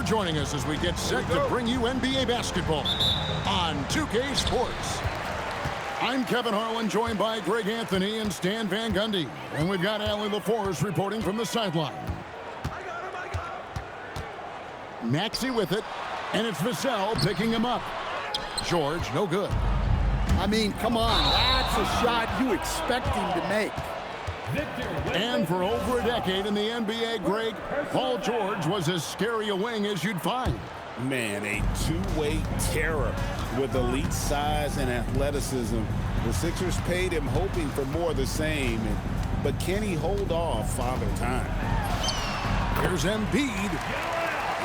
for joining us as we get set to bring you NBA basketball on 2K Sports. I'm Kevin Harlan, joined by Greg Anthony and Stan Van Gundy. And we've got Allie LaForce reporting from the sideline. Maxey with it, and it's Vassell picking him up. George, no good. I mean, come on, that's a shot you expect him to make. And for over a decade in the NBA, Greg, Paul George was as scary a wing as you'd find. Man, a two-way terror with elite size and athleticism. The Sixers paid him hoping for more of the same, but can he hold off Father Time? Here's Embiid.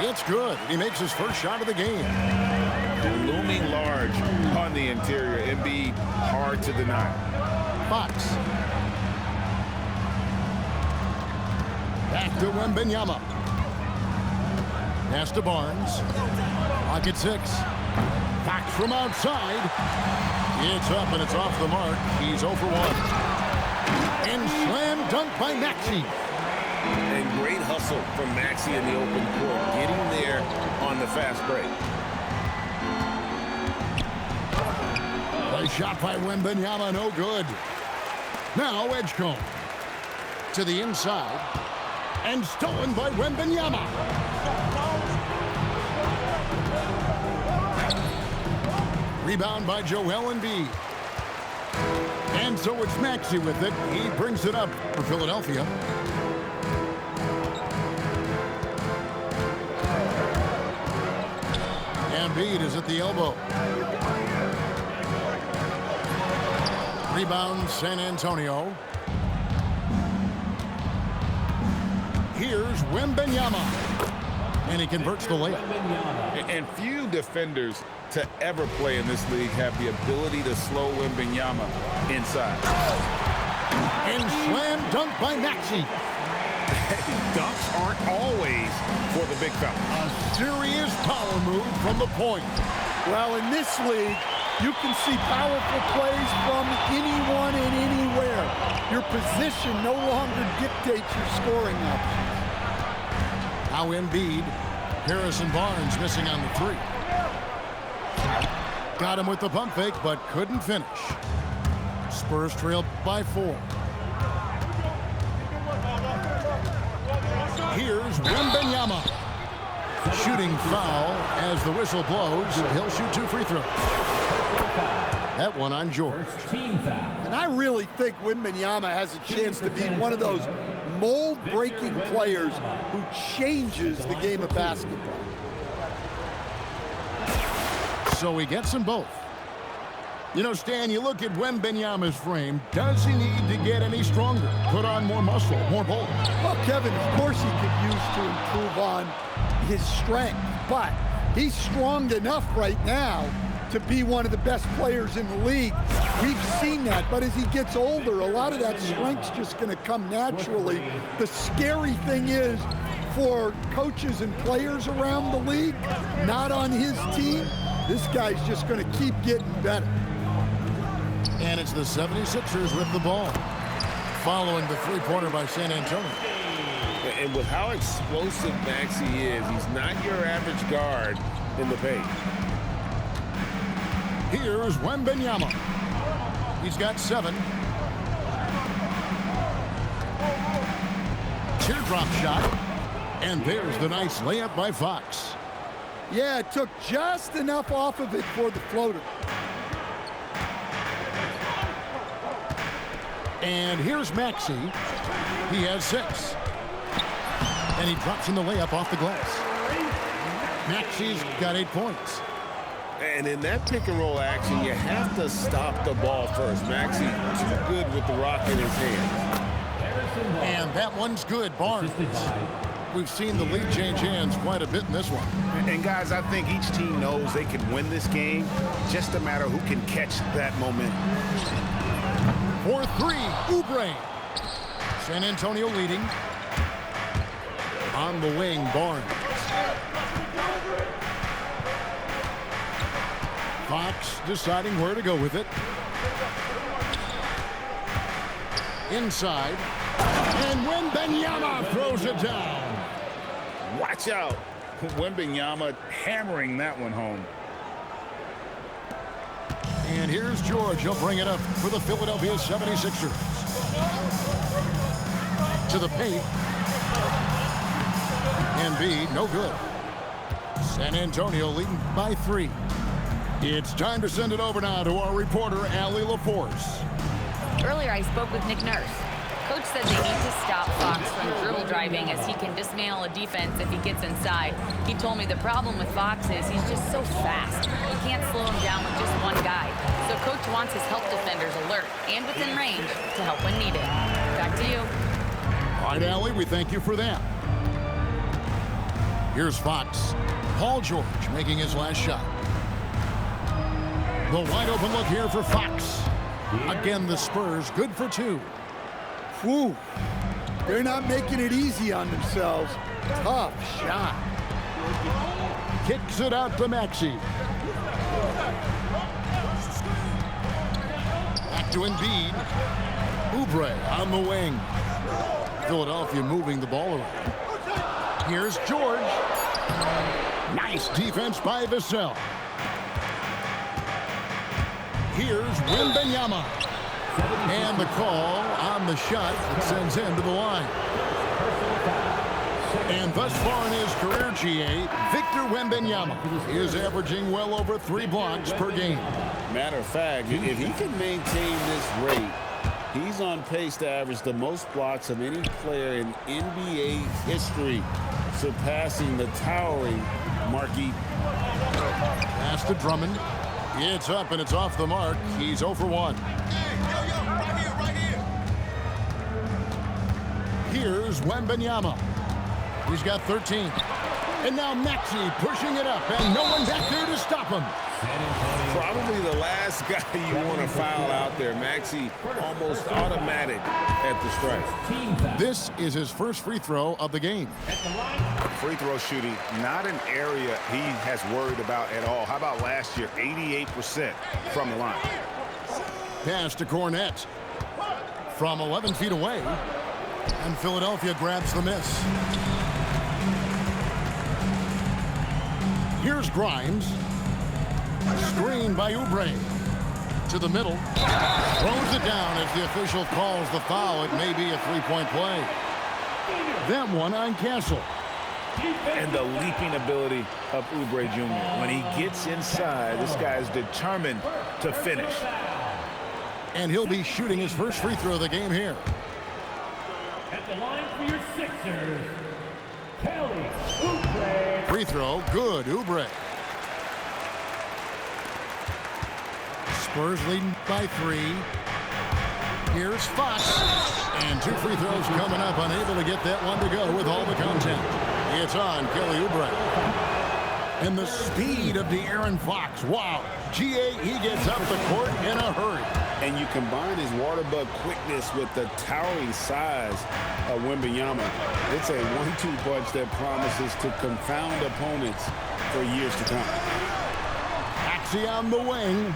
It's good. He makes his first shot of the game. Looming large on the interior. Embiid hard to deny. Fox. Back to Wembanyama. Pass to Barnes. Pocket 6. Fox from outside. It's up and it's off the mark. He's 0 for 1. And slam dunk by Maxey. And great hustle from Maxey in the open court, getting there on the fast break. A shot by Wembanyama, no good. Now Edgecombe to the inside, and stolen by Wembanyama. Rebound by Joel Embiid. And so it's Maxey with it. He brings it up for Philadelphia. Embiid is at the elbow. Rebound San Antonio. Here's Wembanyama. And he converts the layup. And few defenders to ever play in this league have the ability to slow Wembanyama inside. And slam dunk by Maxey. Dunks aren't always for the big fella. A serious power move from the point. Well, in this league, you can see powerful plays from anyone and anywhere. Your position no longer dictates your scoring options. Now Embiid, Harrison Barnes missing on the 3. Got him with the pump fake, but couldn't finish. Spurs trail by 4. Here's Wembanyama. Shooting foul as the whistle blows. He'll shoot 2 free throws. That one on George. And I really think Wembanyama has a chance to be one of those mold-breaking players who changes the game of basketball. So he gets them both. You know, Stan, you look at Wembanyama's frame. Does he need to get any stronger? Put on more muscle, more bulk? Well, Kevin, of course he could use to improve on his strength, but he's strong enough right now to be one of the best players in the league. We've seen that, but as he gets older, a lot of that strength's just going to come naturally. The scary thing is, for coaches and players around the league, not on his team, this guy's just going to keep getting better. And it's the 76ers with the ball, following the three-pointer by San Antonio. And with how explosive Maxey is, he's not your average guard in the paint. Here's Wembanyama. He's got 7. Teardrop shot. And there's the nice layup by Fox. Yeah, it took just enough off of it for the floater. And here's Maxey. He has 6. And he drops in the layup off the glass. Maxey's got 8 points. And in that pick-and-roll action, you have to stop the ball first. Maxey too good with the rock in his hand. And that one's good, Barnes. We've seen the lead change hands quite a bit in this one. And guys, I think each team knows they can win this game. Just a matter who can catch that momentum. For 3, Oubre. San Antonio leading. On the wing, Barnes. Fox deciding where to go with it. Inside. And Wembanyama throws it down. Watch out. Wembanyama hammering that one home. And here's George. He'll bring it up for the Philadelphia 76ers. To the paint. Embiid, no good. San Antonio leading by 3. It's time to send it over now to our reporter, Allie LaForce. Earlier, I spoke with Nick Nurse. Coach said they need to stop Fox from dribble driving as he can dismantle a defense if he gets inside. He told me the problem with Fox is he's just so fast. You can't slow him down with just one guy. So Coach wants his help defenders alert and within range to help when needed. Back to you. All right, Allie, we thank you for that. Here's Fox. Paul George making his last shot. The wide open look here for Fox. Again, the Spurs good for 2. Whew. They're not making it easy on themselves. Tough shot. Kicks it out to Maxey. Back to Embiid. Oubre on the wing. Philadelphia moving the ball around. Here's George. Nice defense by Vassell. Here's Wembanyama. And the call on the shot that sends him to the line. And thus far in his career, GA, Victor Wembanyama is averaging well over 3 blocks per game. Matter of fact, if he can maintain this rate, he's on pace to average the most blocks of any player in NBA history, surpassing the towering Marquis. Pass to Drummond. It's up and it's off the mark. He's 0 for 1. Here's Wembanyama. He's got 13. And now Maxey pushing it up, and no one back there to stop him. Probably the last guy you want to foul out there. Maxey almost automatic at the strike. This is his first free throw of the game. Free throw shooting, not an area he has worried about at all. How about last year? 88% from the line. Pass to Cornette. From 11 feet away. And Philadelphia grabs the miss. Here's Grimes. Screen by Oubre. To the middle. Throws it down as the official calls the foul. It may be a three-point play. That one on Castle. And the leaping ability of Oubre Jr. When he gets inside, this guy is determined to finish. And he'll be shooting his first free throw of the game here. At the line for your Sixers, Kelly Oubre. Free throw, good, Oubre. Spurs leading by 3. Here's Fox. And 2 free throws coming up, unable to get that one to go with all the content. It's on Kelly Oubre. And the speed of De'Aaron Fox. Wow. GA, he gets up the court in a hurry. And you combine his water bug quickness with the towering size of Wembanyama. It's a 1-2 punch that promises to confound opponents for years to come. Maxey on the wing.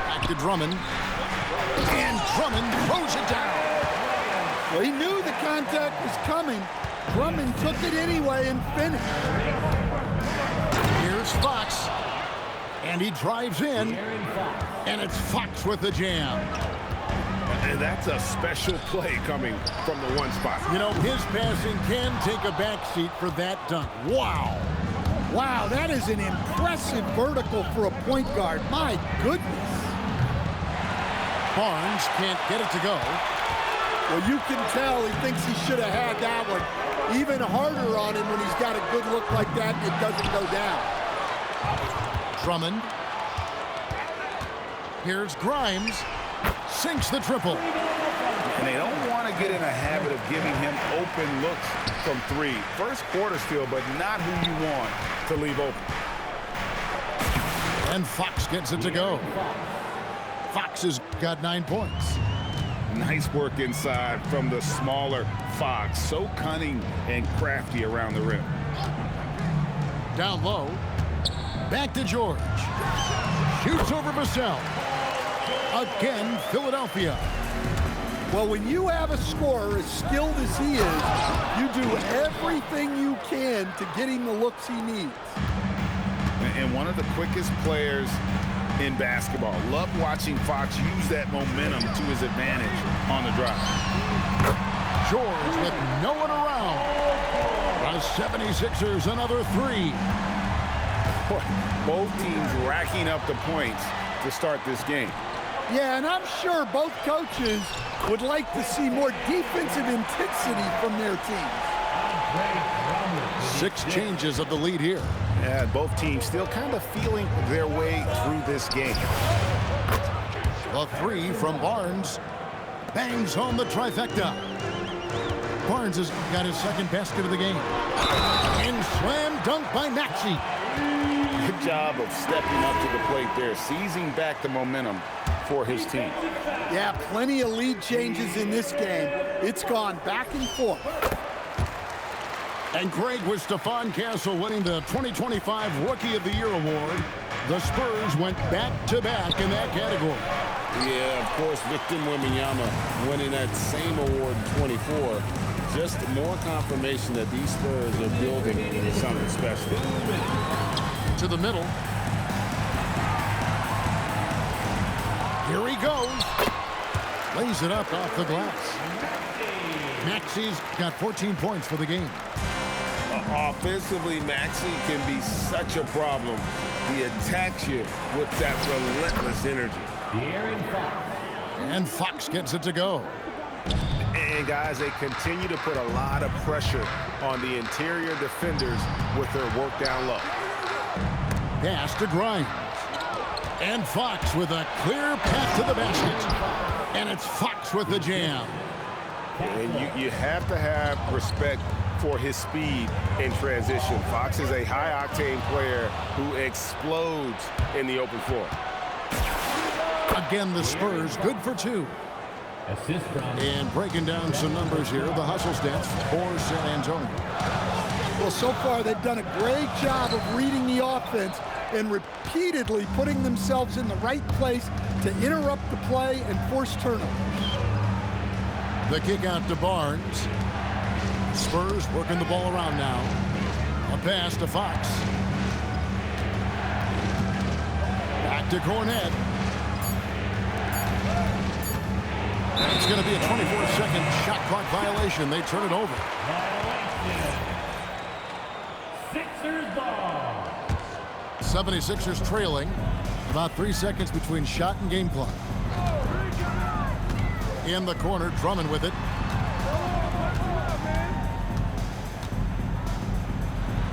Back to Drummond. And Drummond throws it down. Well, he knew the contact was coming. Drummond took it anyway and finished. Here's Fox. And he drives in. And it's Fox with the jam. And that's a special play coming from the one spot. You know, his passing can take a backseat for that dunk. Wow. Wow, that is an impressive vertical for a point guard. My goodness. Barnes can't get it to go. Well, you can tell he thinks he should have had that one. Even harder on him when he's got a good look like that and it doesn't go down. Drummond. Here's Grimes. Sinks the triple. And they don't want to get in a habit of giving him open looks from 3. First quarter still, but not who you want to leave open. And Fox gets it to go. Fox has got 9 points. Nice work inside from the smaller Fox. So cunning and crafty around the rim. Down low. Back to George. Shoots over Vassell. Again, Philadelphia. Well, when you have a scorer as skilled as he is, you do everything you can to get him the looks he needs. And one of the quickest players in basketball. Love watching Fox use that momentum to his advantage on the drive. George with no one around. The 76ers another three. Both teams racking up the points to start this game. Yeah, and I'm sure both coaches would like to see more defensive intensity from their teams. 6 changes of the lead here. Yeah, both teams still kind of feeling their way through this game. The 3 from Barnes. Bangs home the trifecta. Barnes has got his second basket of the game. And slam dunk by Maxey. Good job of stepping up to the plate there, seizing back the momentum for his team. Yeah, plenty of lead changes in this game. It's gone back and forth. And Greg, with Stephon Castle winning the 2025 Rookie of the Year award, the Spurs went back-to-back in that category. Yeah, of course, Victor Wembanyama winning that same award in 24. Just more confirmation that these Spurs are building something special. To the middle. Here he goes. Lays it up off the glass. Maxey's got 14 points for the game. Offensively, Maxey can be such a problem. He attacks you with that relentless energy. And Fox gets it to go. And guys, they continue to put a lot of pressure on the interior defenders with their work down low. Pass to Grimes. And Fox with a clear path to the basket. And it's Fox with the jam. And you have to have respect for his speed in transition. Fox is a high-octane player who explodes in the open floor. Again, the Spurs good for 2. And breaking down some numbers here, the hustle stats for San Antonio. Well, so far they've done a great job of reading the offense and repeatedly putting themselves in the right place to interrupt the play and force turnovers. The kick out to Barnes. Spurs working the ball around now. A pass to Fox. Back to Cornette. It's going to be a 24-second shot clock violation. They turn it over. Sixers ball. 76ers trailing. About 3 seconds between shot and game clock. In the corner, Drummond with it.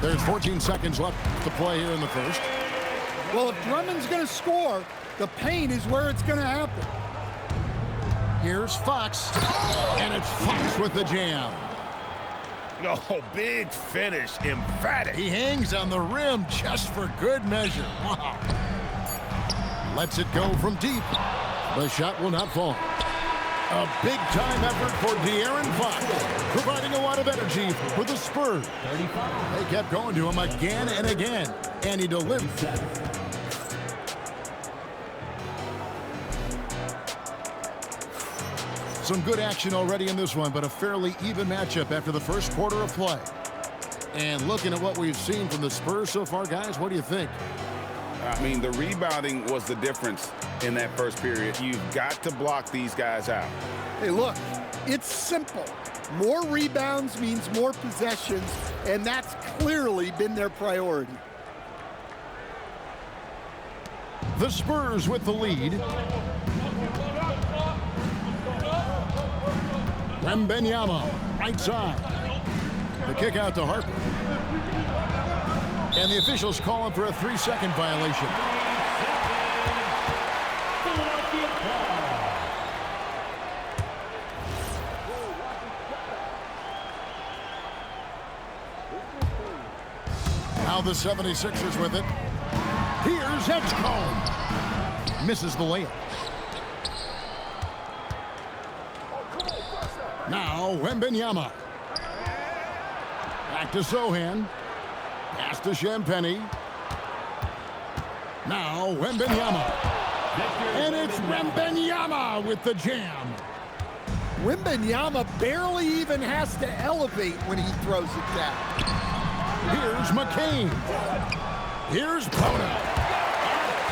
There's 14 seconds left to play here in the first. Well, if Drummond's going to score, the paint is where it's going to happen. Here's Fox, and it's Fox with the jam. Oh, big finish, emphatic. He hangs on the rim just for good measure. Wow. Lets it go from deep. The shot will not fall. A big-time effort for De'Aaron Fox, providing a lot of energy for the Spurs. They kept going to him again and again, and he delivered. Some good action already in this one, but a fairly even matchup after the first quarter of play. And looking at what we've seen from the Spurs so far, guys, what do you think? I mean, the rebounding was the difference in that first period. You've got to block these guys out. Hey, look, it's simple. More rebounds means more possessions, and that's clearly been their priority. The Spurs with the lead. Wembanyama, right side. The kick out to Harper. And the officials calling for a 3-second violation. Now the 76ers with it. Here's Edgecombe. Misses the layup. Now Wembanyama. Back to Sohan. Pass to Champagnie. Now Wembanyama. And it's Wembanyama with the jam. Wembanyama barely even has to elevate when he throws it down. Here's McCain. Here's Bona.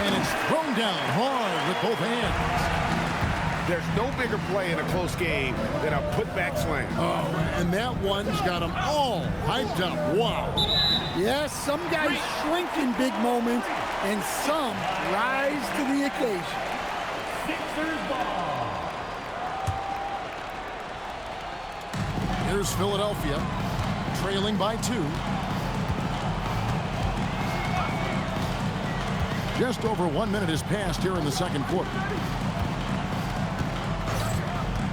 And it's thrown down hard with both hands. There's no bigger play in a close game than a putback slam. Oh, and that one's got them all hyped up. Wow. Yes, some guys shrink in big moments, and some rise to the occasion. Sixers ball. Here's Philadelphia, trailing by 2. Just over 1 minute has passed here in the second quarter.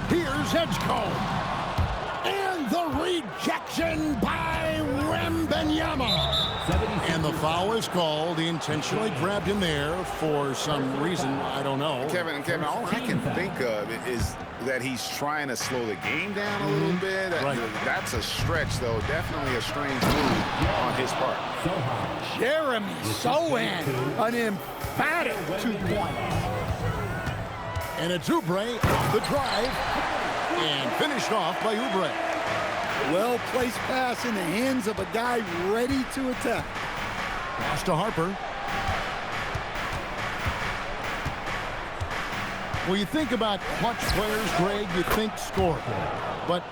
Here's Edgecombe. And the rejection by Wembanyama. And the foul is called. He intentionally grabbed him there for some reason. I don't know. Kevin, all I can think of is that he's trying to slow the game down a little bit. Right. That's a stretch, though. Definitely a strange move on his part. Jeremy Sohan, an emphatic 2 points. And it's Oubre, the drive, and finished off by Oubre. Well-placed pass in the hands of a guy ready to attack. Pass to Harper. Well, you think about clutch players, Greg, you think score. But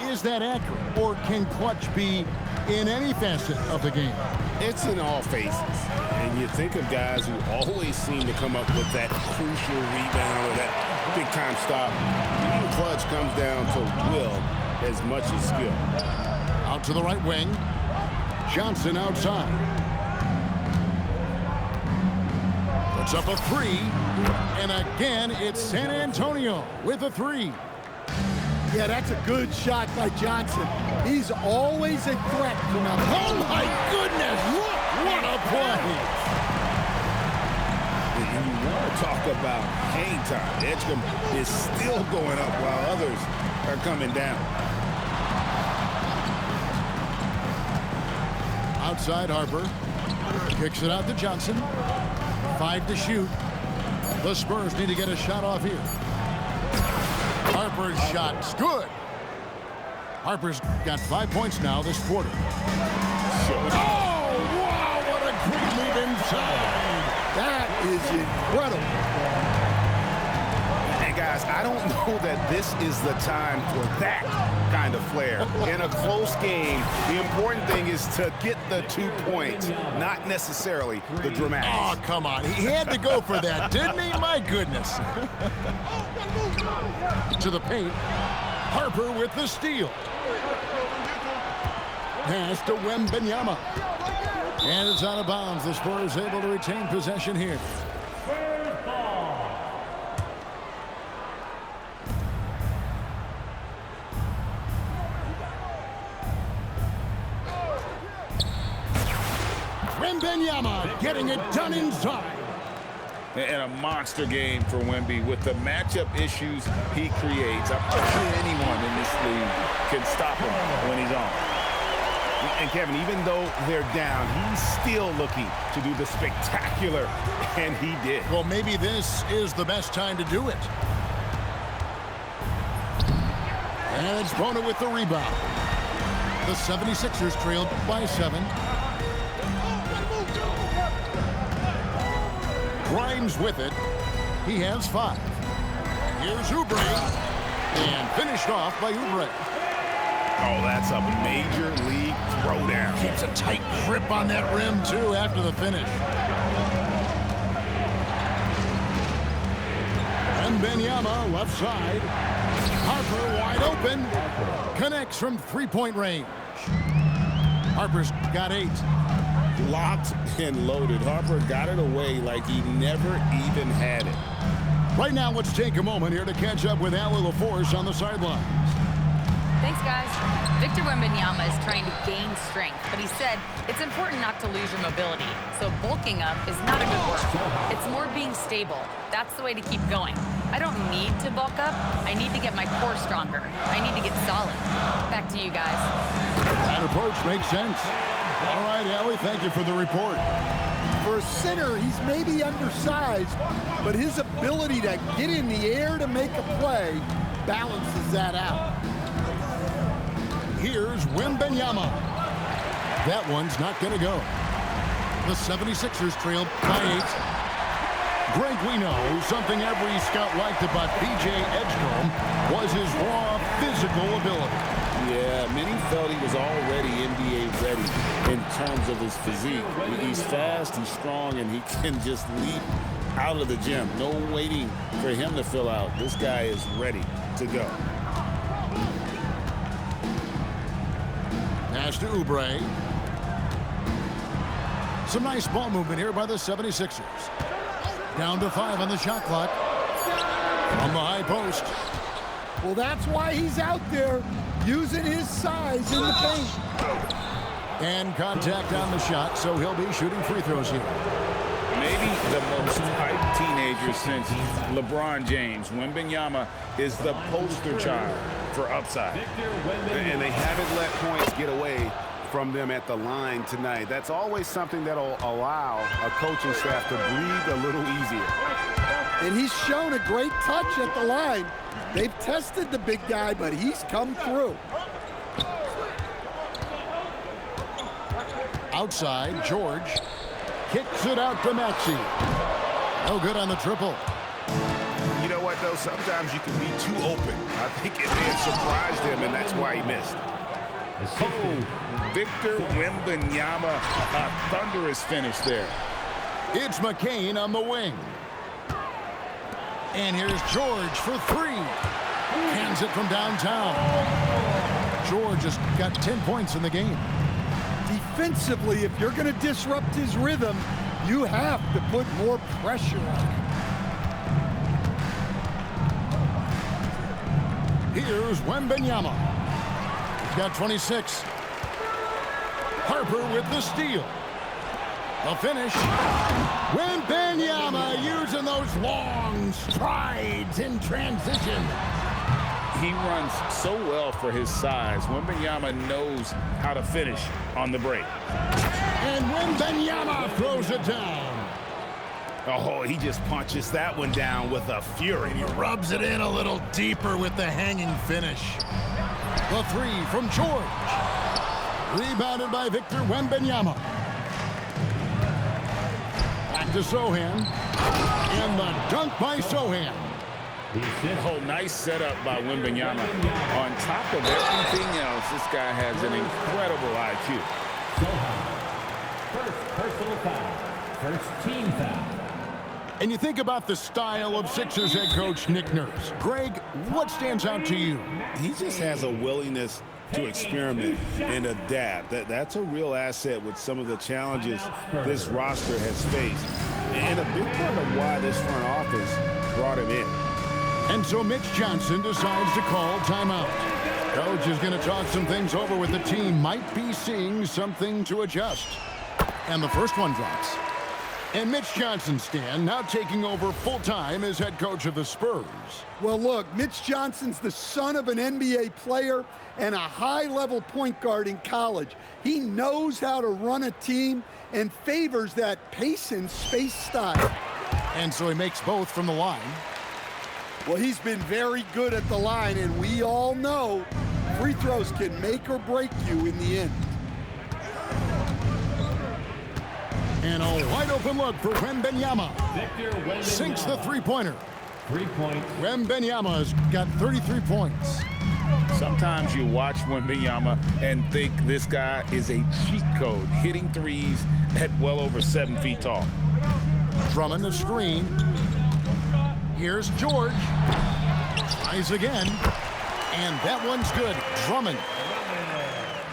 is that accurate? Or can clutch be in any facet of the game? It's in all phases. And you think of guys who always seem to come up with that crucial rebound or that big-time stop. Even clutch comes down to will as much as skill. Out to the right wing. Johnson outside. Puts up a 3. And again, it's San Antonio with a 3. Yeah, that's a good shot by Johnson. He's always a threat from out. Oh, my goodness! What a play! And you want to talk about hang time. Edgecombe is still going up while others are coming down. Outside Harper. Kicks it out to Johnson. 5 to shoot. The Spurs need to get a shot off here. Harper's shot's good. Harper's got 5 points now this quarter. Oh, wow, what a great move inside. That is incredible. And guys, I don't know that this is the time for that kind of flair. In a close game, the important thing is to get the 2 points, not necessarily the dramatics. Oh, come on. He had to go for that, didn't he? My goodness. To the paint. Harper with the steal. Pass to Wembanyama. And it's out of bounds. The Spurs able to retain possession here. Spurs ball. Wembanyama getting it done inside. And a monster game for Wemby with the matchup issues he creates. I'm not sure anyone in this league can stop him when he's on. And Kevin, even though they're down, he's still looking to do the spectacular, and he did. Well, maybe this is the best time to do it. And it's Bona with the rebound. The 76ers trailed by 7. Grimes with it. He has 5. Here's Oubre. And finished off by Oubre. Oh, that's a major league throwdown. Keeps a tight grip on that rim, too, after the finish. And Wembanyama left side. Harper wide open. Connects from three-point range. Harper's got 8. Locked and loaded. Harper got it away like he never even had it. Right now, let's take a moment here to catch up with Allie LaForce on the sidelines. Thanks, guys. Victor Wembanyama is trying to gain strength, but he said it's important not to lose your mobility. So bulking up is not a good word. It's more being stable. That's the way to keep going. I don't need to bulk up. I need to get my core stronger. I need to get solid. Back to you guys. That approach makes sense. All right, Allie, thank you for the report. For a center, he's maybe undersized, but his ability to get in the air to make a play balances that out. Here's Wembanyama. That one's not going to go. The 76ers trail by 8. Greg, we know something every scout liked about B.J. Edgecombe was his raw physical ability. Yeah, many felt he was already NBA ready in terms of his physique. He's fast, he's strong, and he can just leap out of the gym. No waiting for him to fill out. This guy is ready to go. Pass to Oubre. Some nice ball movement here by the 76ers. Down to 5 on the shot clock. From the high post. Well, that's why he's out there using his size in the paint. And contact on the shot, so he'll be shooting free throws here. Maybe the most hyped teenager since LeBron James. Wembanyama is the poster child for upside. And they haven't let points get away from them at the line tonight. That's always something that'll allow a coaching staff to breathe a little easier. And he's shown a great touch at the line. They've tested the big guy, but he's come through. Outside, George kicks it out to Maxey. No good on the triple. You know what, though? Sometimes you can be too open. I think it may have surprised him, and that's why he missed. Oh, Victor Wembanyama, a thunderous finish there. It's McCain on the wing. And here's George for 3. Hands it from downtown. George has got 10 points in the game. Defensively, if you're going to disrupt his rhythm, you have to put more pressure on him. Here's Wembanyama. He's got 26. Harper with the steal. The finish. Wembanyama using those long strides in transition. He runs so well for his size. Wembanyama knows how to finish on the break. And Wembanyama throws it down. Oh, he just punches that one down with a fury. He rubs it in a little deeper with the hanging finish. The 3 from George. Rebounded by Victor Wembanyama. Back to Sohan. And the dunk by Sohan. Oh, nice setup by Wembanyama. On top of everything else, this guy has an incredible IQ. First personal foul. First team foul. And you think about the style of Sixers head coach Nick Nurse. Greg, what stands out to you? He just has a willingness to experiment and adapt. That's a real asset with some of the challenges this roster has faced. And a big part of why this front office brought him in. And so Mitch Johnson decides to call timeout. Coach is going to talk some things over with the team. Might be seeing something to adjust. And the first one drops. And Mitch Johnson, Stan, now taking over full-time as head coach of the Spurs. Well, look, Mitch Johnson's the son of an NBA player and a high-level point guard in college. He knows how to run a team and favors that pace and space style. And so he makes both from the line. Well, he's been very good at the line, and we all know free throws can make or break you in the end. And a wide-open look for Wembanyama. Victor Wembanyama. Sinks the three-pointer. 3 points. Wembanyama's got 33 points. Sometimes you watch Wembanyama and think this guy is a cheat code, hitting threes at well over 7 feet tall. Drummond the screen. Here's George. Tries again. And that one's good.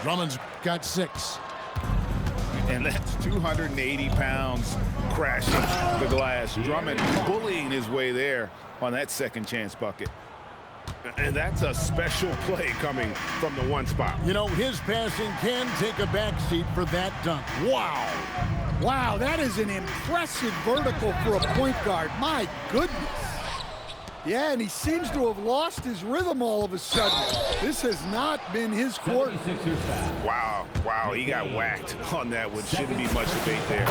Drummond's got 6. And that's 280 pounds crashing the glass. Drummond bullying his way there on that second chance bucket. And that's a special play coming from the one spot. You know, his passing can take a backseat for that dunk. Wow. Wow, that is an impressive vertical for a point guard. My goodness. Yeah, and he seems to have lost his rhythm all of a sudden. This has not been his quarter. 76ers foul. Wow, he got whacked on that one. Shouldn't be much debate there.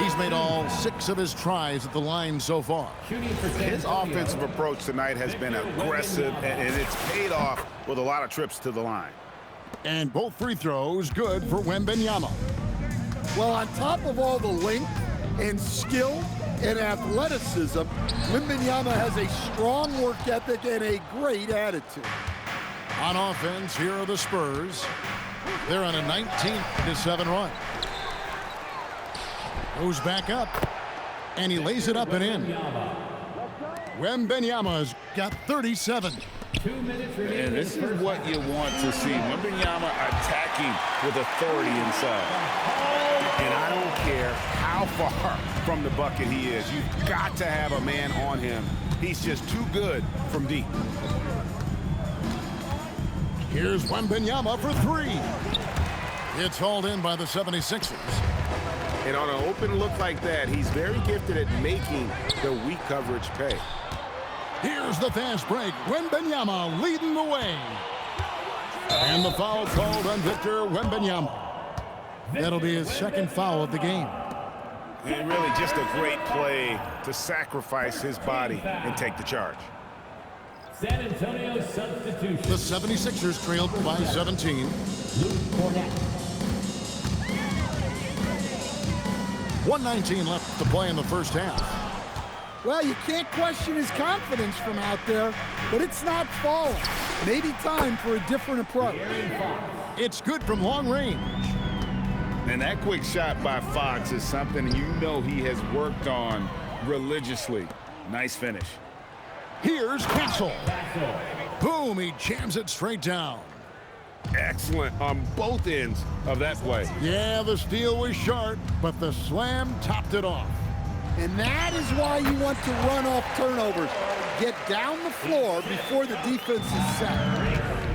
He's made all 6 of his tries at the line so far. Shooting for San His Antonio. offensive approach tonight has been aggressive, and it's paid off with a lot of trips to the line. And both free throws good for Wembanyama. Well, on top of all the length and skill and athleticism, Wembanyama has a strong work ethic and a great attitude. On offense, here are the Spurs. They're on a 19-7 run. Goes back up, and he lays it up and in. Wembanyama's got 37. 2 minutes remaining. And this is what you want to see. Wembanyama attacking with authority inside. And I don't care how far from the bucket he is. You've got to have a man on him. He's just too good from deep. Here's Wembanyama for 3. It's hauled in by the 76ers. And on an open look like that, he's very gifted at making the weak coverage pay. Here's the fast break. Wembanyama leading the way. And the foul called on Victor Wembanyama. That'll be his second foul of the game. And really just a great play to sacrifice his body and take the charge. San Antonio substitution. The 76ers trailed by 17. Luke Cornett. 1:19 left to play in the first half. Well, you can't question his confidence from out there, but it's not falling. Maybe time for a different approach. It's good from long range. And that quick shot by Fox is something you know he has worked on religiously. Nice finish. Here's Castle. Boom, he jams it straight down. Excellent on both ends of that play. Yeah, the steal was sharp, but the slam topped it off. And that is why you want to run off turnovers. Get down the floor before the defense is set.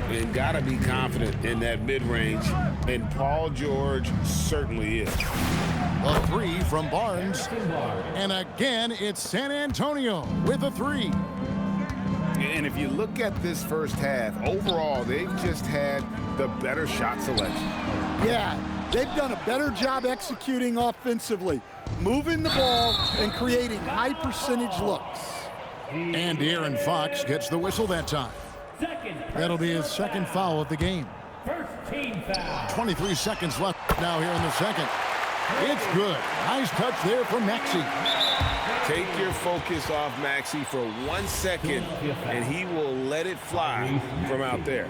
And got to be confident in that mid-range. And Paul George certainly is. A 3 from Barnes. And again, it's San Antonio with a 3. And if you look at this first half, overall, they've just had the better shot selection. Yeah, they've done a better job executing offensively, moving the ball and creating high percentage looks. And De'Aaron Fox gets the whistle that time. That'll be his second foul of the game. First team foul. 23 seconds left now here in the second. It's good. Nice touch there from Maxey. Take your focus off Maxey for 1 second, and he will let it fly from out there.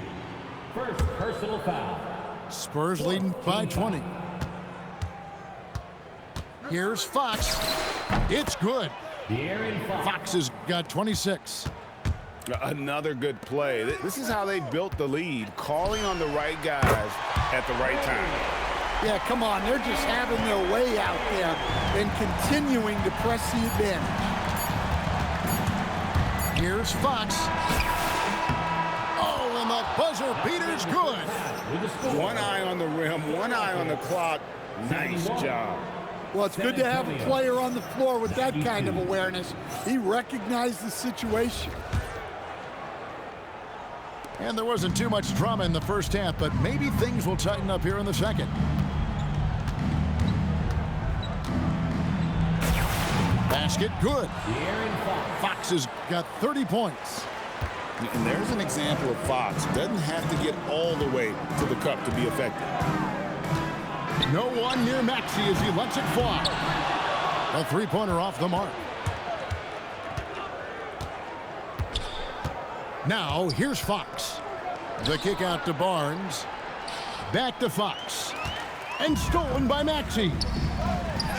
First personal foul. Spurs leading by 20. Here's Fox. It's good. De'Aaron Fox. Fox has got 26. Another good play. This is how they built the lead, calling on the right guys at the right time. Yeah, come on, they're just having their way out there and continuing to press the advantage. Here's Fox. Oh, and the buzzer beater's good. One eye on the rim, one eye on the clock. Nice job. Well, it's good to have a player on the floor with that kind of awareness. He recognized the situation. And there wasn't too much drama in the first half, but maybe things will tighten up here in the second. Basket good. Fox has got 30 points. And there's an example of Fox. Doesn't have to get all the way to the cup to be effective. No one near Maxey as he lets it fly. A three-pointer off the mark. Now, here's Fox. The kick out to Barnes. Back to Fox. And stolen by Maxey.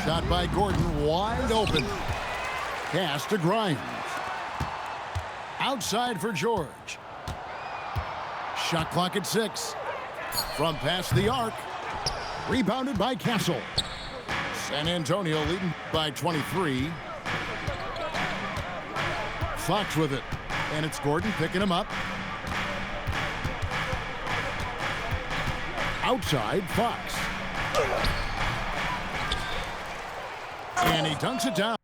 Shot by Gordon, wide open. Pass to Grimes. Outside for George. Shot clock at 6. From past the arc. Rebounded by Castle. San Antonio leading by 23. Fox with it. And it's Gordon picking him up. Outside, Fox. And he dunks it down.